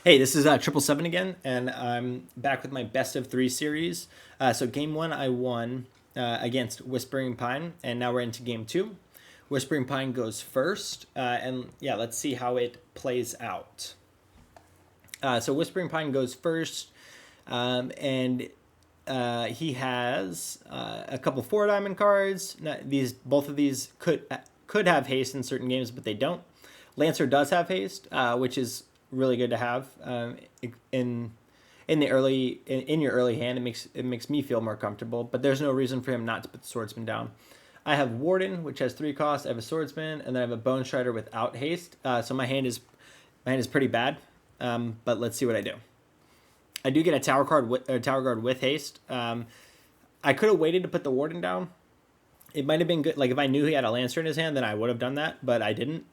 Hey, this is 777 again, and I'm back with my best of three series. So game one, I won against Whispering Pine, and now we're into game two. Whispering Pine goes first, and yeah, let's see how it plays out. So Whispering Pine goes first, and he has a couple 4 diamond cards. Both of these could have haste in certain games, but they don't. Lancer does have haste, which is really good to have in your early hand. It makes me feel more comfortable. But there's no reason for him not to put the swordsman down. I have Warden, which has 3 costs. I have a swordsman, and then I have a Bone Strider without haste. So my hand is pretty bad. But let's see what I do. I do get a tower guard with haste. I could have waited to put the Warden down. It might have been good. Like if I knew he had a Lancer in his hand, then I would have done that, but I didn't.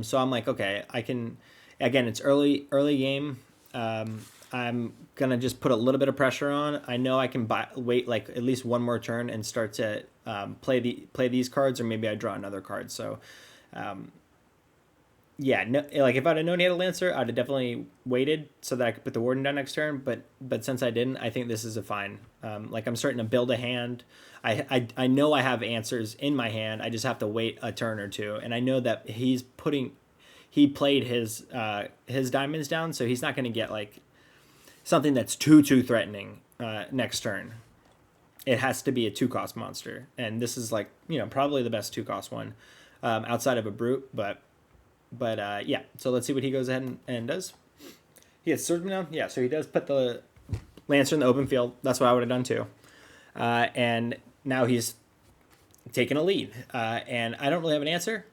So I'm like, okay, I can. Again, it's early game. I'm gonna just put a little bit of pressure on. I know I can wait like at least one more turn and start to play these cards, or maybe I draw another card. So, yeah, no, like if I'd have known he had a Lancer, I'd have definitely waited so that I could put the Warden down next turn. But since I didn't, I think this is a fine. Like I'm starting to build a hand. I know I have answers in my hand. I just have to wait a turn or two, and I know that he played his diamonds down, so he's not going to get like something that's too threatening next turn. It has to be a 2-cost monster, and this is like probably the best 2-cost one outside of a brute, but yeah. So let's see what he goes ahead and does. He has swordsman down, yeah. So he does put the Lancer in the open field. That's what I would have done too, and now he's taking a lead, and I don't really have an answer.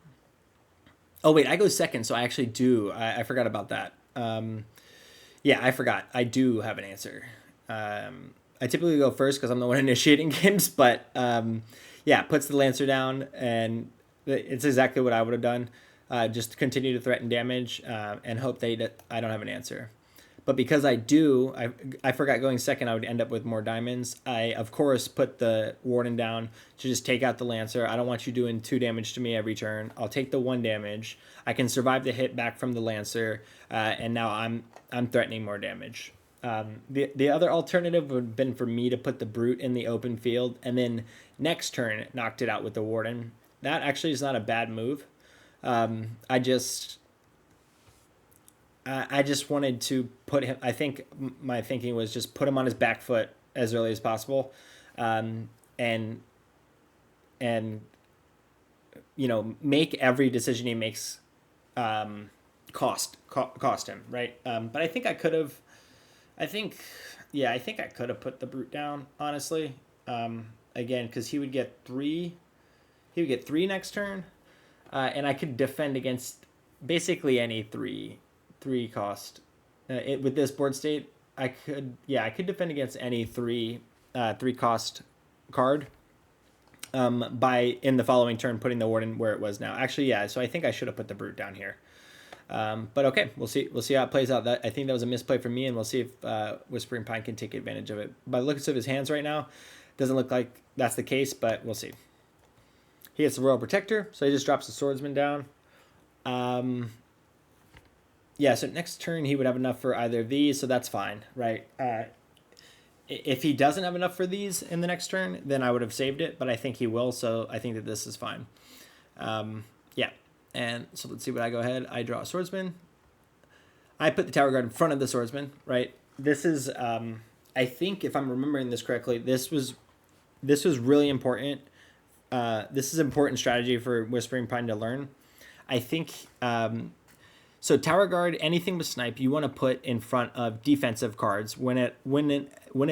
Oh, wait, I go second, so I actually do. I forgot about that. Yeah, I forgot. I do have an answer. I typically go first because I'm the one initiating games, but yeah, puts the Lancer down, and it's exactly what I would have done. Just continue to threaten damage and hope that I don't have an answer. But because I do, I forgot going second, I would end up with more diamonds. I, of course, put the Warden down to just take out the Lancer. I don't want you doing 2 damage to me every turn. I'll take the 1 damage. I can survive the hit back from the Lancer, and now I'm threatening more damage. The other alternative would have been for me to put the Brute in the open field, and then next turn knocked it out with the Warden. That actually is not a bad move. I just wanted to put him. I think my thinking was just put him on his back foot as early as possible, and make every decision he makes cost him, right. But I think I could have. I think I could have put the Brute down, honestly. Again, because he would get 3. He would get 3 next turn, and I could defend against basically any 3 cost. With this board state, I could defend against any 3 cost card. By in the following turn putting the Warden where it was now. Actually, yeah. So I think I should have put the Brute down here. But okay, we'll see how it plays out. I think that was a misplay for me, and we'll see if Whispering Pine can take advantage of it. By the looks of his hands right now, doesn't look like that's the case, but we'll see. He gets the Royal Protector, so he just drops the Swordsman down. Yeah, so next turn he would have enough for either of these, so that's fine, right? If he doesn't have enough for these in the next turn, then I would have saved it, but I think he will, so I think that this is fine. Yeah, and so let's see what I go ahead. I draw a Swordsman. I put the Tower Guard in front of the Swordsman, right? This is, I think if I'm remembering this correctly, this was really important. This is important strategy for Whispering Pine to learn. I think... So Tower Guard, anything with snipe, you want to put in front of defensive cards when at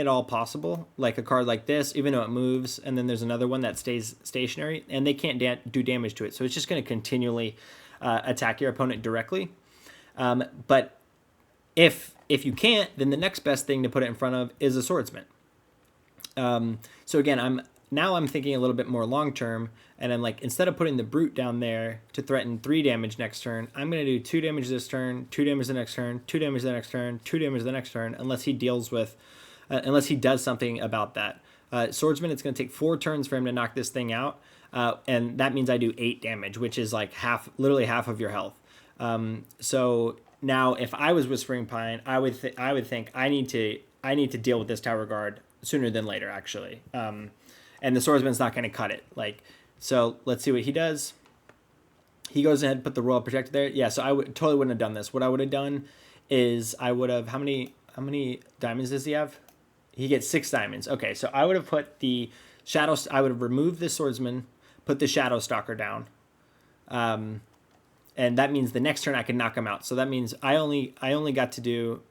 all possible. Like a card like this, even though it moves, and then there's another one that stays stationary, and they can't do damage to it. So it's just going to continually attack your opponent directly. But if you can't, then the next best thing to put it in front of is a Swordsman. So again, I'm thinking a little bit more long term, and I'm like, instead of putting the Brute down there to threaten 3 damage next turn, I'm going to do 2 damage this turn, 2 damage the next turn, 2 damage the next turn, 2 damage the next turn, unless he does something about that. Swordsman, it's going to take 4 turns for him to knock this thing out, and that means I do 8 damage, which is like literally half of your health. So Now, if I was Whispering Pine, I would think I need to deal with this Tower Guard sooner than later, actually. And the Swordsman's not going to cut it. Like, so let's see what he does. He goes ahead and put the Royal Protector there. Yeah, so I totally wouldn't have done this. What I would have done is I would have, how many diamonds does he have? He gets 6 diamonds. Okay, so I would have put the Shadow, I would have removed the Swordsman, put the Shadow Stalker down. And that means the next turn I can knock him out. So that means I only got to do,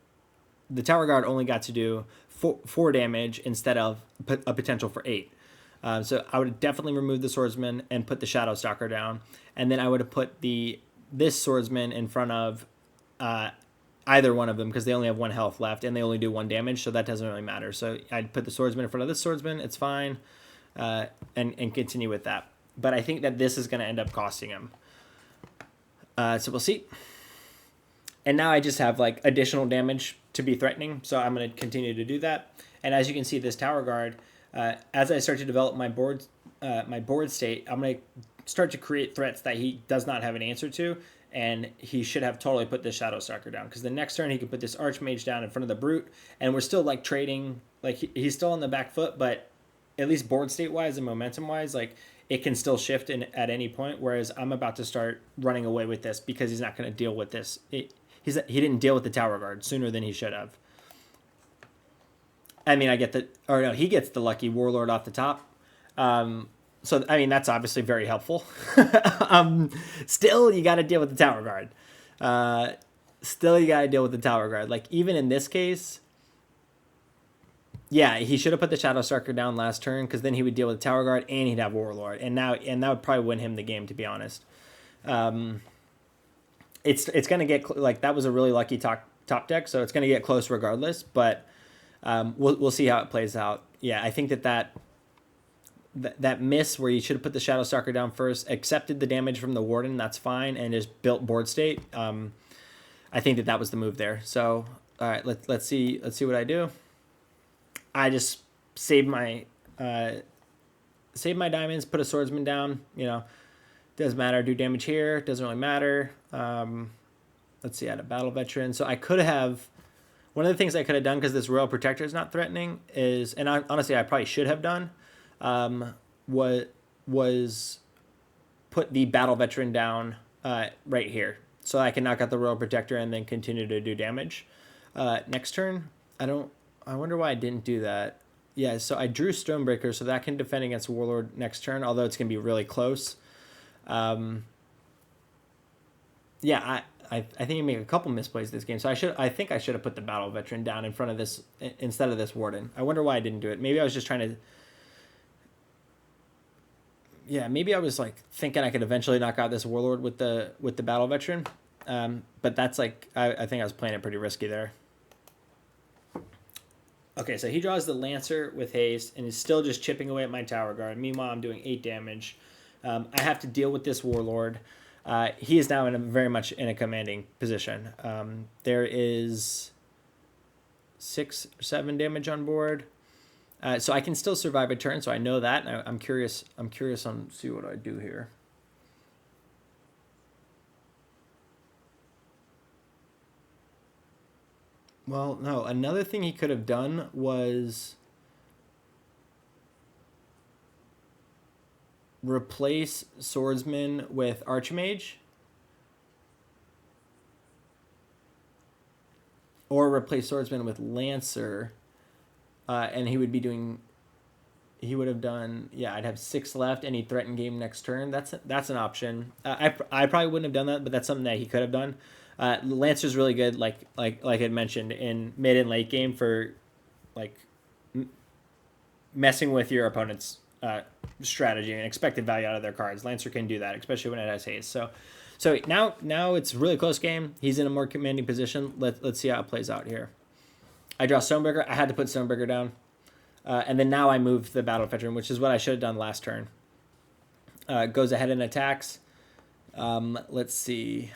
the Tower Guard only got to do 4 damage instead of a potential for 8. So I would definitely remove the Swordsman and put the Shadow Stalker down. And then I would have put this Swordsman in front of either one of them because they only have 1 health left and they only do 1 damage, so that doesn't really matter. So I'd put the Swordsman in front of this Swordsman, it's fine, and continue with that. But I think that this is going to end up costing him. So we'll see. And now I just have like additional damage to be threatening, so I'm going to continue to do that. And as you can see, this Tower Guard, as I start to develop my board state, I'm going to start to create threats that he does not have an answer to, and he should have totally put this Shadow Stalker down, because the next turn he can put this Archmage down in front of the Brute, and we're still like trading, like he's still on the back foot, but at least board state wise and momentum wise, like it can still shift at any point, whereas I'm about to start running away with this because he's not going to deal with this. He didn't deal with the Tower Guard sooner than he should have. I mean, he gets the lucky Warlord off the top. So, I mean, that's obviously very helpful. Still, you got to deal with the Tower Guard. Like, even in this case, yeah, he should have put the Shadow Stalker down last turn, because then he would deal with the Tower Guard and he'd have Warlord. And that would probably win him the game, to be honest. It's going to get, like, that was a really lucky top deck, so it's going to get close regardless. But we'll see how it plays out. Yeah, I think that miss where you should have put the Shadow Stalker down first, accepted the damage from the Warden, that's fine, and just built board state. I think that was the move there. So, all right, let's see what I do. I just saved my diamonds, put a Swordsman down. You know, doesn't matter. Do damage here, doesn't really matter. Let's see, I had a Battle Veteran, so I could have. One of the things I could have done, because this Royal Protector is not threatening, is, and honestly I probably should have done, was put the Battle Veteran down right here, so I can knock out the Royal Protector and then continue to do damage. Next turn, I wonder why I didn't do that. Yeah, so I drew Stonebreaker, so that can defend against Warlord next turn, although it's going to be really close. Yeah, I think you make a couple misplays this game, so I think I should have put the Battle Veteran down in front of this instead of this Warden. I wonder why I didn't do it. Maybe I was just trying to. Yeah, maybe I was like thinking I could eventually knock out this Warlord with the Battle Veteran, but that's like I think I was playing it pretty risky there. Okay, so he draws the Lancer with haste and is still just chipping away at my Tower Guard. Meanwhile, I'm doing 8 damage. I have to deal with this Warlord. He is now very much in a commanding position. There is 6 or 7 damage on board. So I can still survive a turn, so I know that. And I'm curious on see what I do here. Well, no, another thing he could have done was replace Swordsman with Archmage, or replace Swordsman with Lancer, and he would have done, yeah, I'd have 6 left and he'd threaten game next turn. That's an option. I probably wouldn't have done that, but that's something that he could have done. Lancer's really good, like I mentioned, in mid and late game for like messing with your opponent's strategy and expected value out of their cards. Lancer can do that, especially when it has haste. So now it's really close game. He's in a more commanding position. Let's see how it plays out here. I draw Stonebreaker. I had to put Stonebreaker down, and then now I moved the Battle Veteran, which is what I should have done last turn. Goes ahead and attacks. Let's see.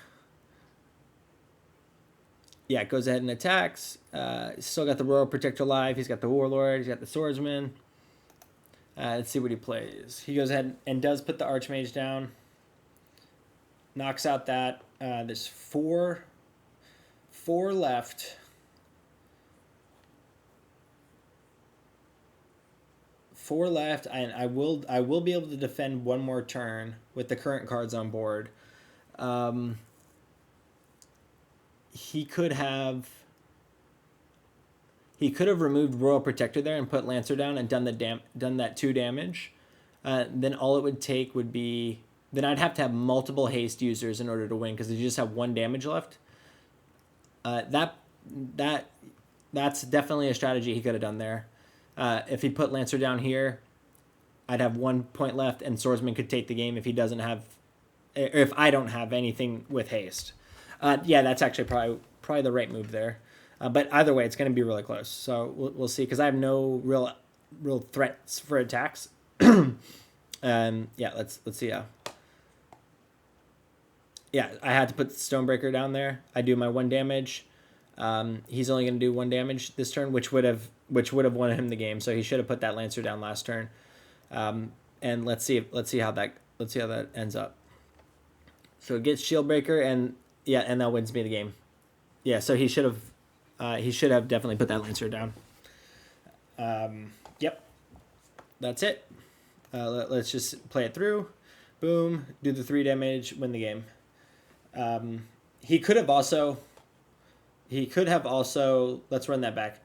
Yeah, it goes ahead and attacks. Still got the Royal Protector alive. He's got the Warlord. He's got the Swordsman. Let's see what he plays. He goes ahead and does put the Archmage down. Knocks out that. There's 4 4 left. 4 left, and I will be able to defend one more turn with the current cards on board. He could have removed Royal Protector there and put Lancer down and done that 2 damage. Then all it would take would be, then I'd have to have multiple haste users in order to win, because you just have 1 damage left. That's definitely a strategy he could have done there. If he put Lancer down here, I'd have 1 point left, and Swordsman could take the game if he doesn't have, or if I don't have anything with haste. Yeah, that's actually probably the right move there. But either way, it's going to be really close. So we'll see, because I have no real threats for attacks. Yeah, let's see how. Yeah, I had to put Stonebreaker down there. I do my 1 damage. He's only going to do 1 damage this turn, which would have won him the game. So he should have put that Lancer down last turn. And let's see how that ends up. So it gets Shieldbreaker, and that wins me the game. Yeah, so he should have definitely put that Lancer down. Yep, that's it. Let's just play it through. Boom, do the 3 damage, win the game. He could have also, let's run that back.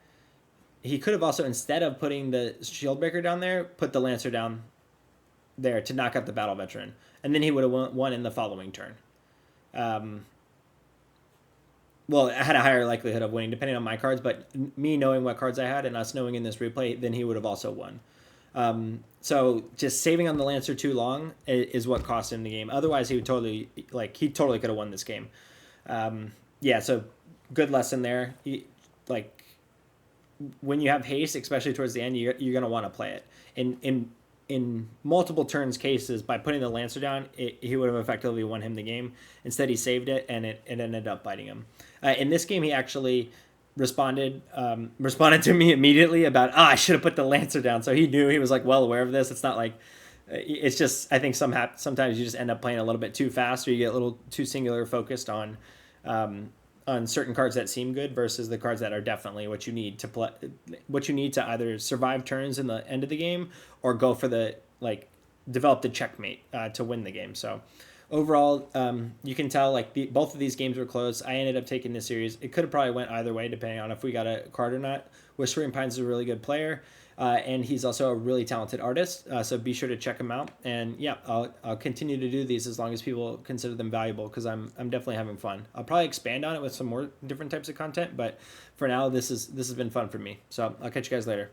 He could have also, instead of putting the Shieldbreaker down there, put the Lancer down there to knock out the Battle Veteran. And then he would have won in the following turn. Well, I had a higher likelihood of winning depending on my cards, but me knowing what cards I had and us knowing in this replay, then he would have also won. So just saving on the Lancer too long is what cost him the game. Otherwise, he totally could have won this game. Yeah, so good lesson there. When you have haste, especially towards the end, you're going to want to play it. In multiple turns cases, by putting the Lancer down, he would have effectively won him the game. Instead, he saved it, and it ended up biting him. In this game, he actually responded to me immediately about, I should have put the Lancer down. So he knew, he was well aware of this. It's not like, it's just, I think sometimes you just end up playing a little bit too fast, or you get a little too singular focused on certain cards that seem good versus the cards that are definitely what you need to play, what you need to either survive turns in the end of the game or go for the, develop the checkmate to win the game. So overall, you can tell both of these games were close. I ended up taking this series. It could have probably went either way depending on if we got a card or not. WhisperingPine is a really good player, and he's also a really talented artist. So be sure to check him out. And yeah, I'll continue to do these as long as people consider them valuable, because I'm definitely having fun. I'll probably expand on it with some more different types of content, but for now, this has been fun for me. So I'll catch you guys later.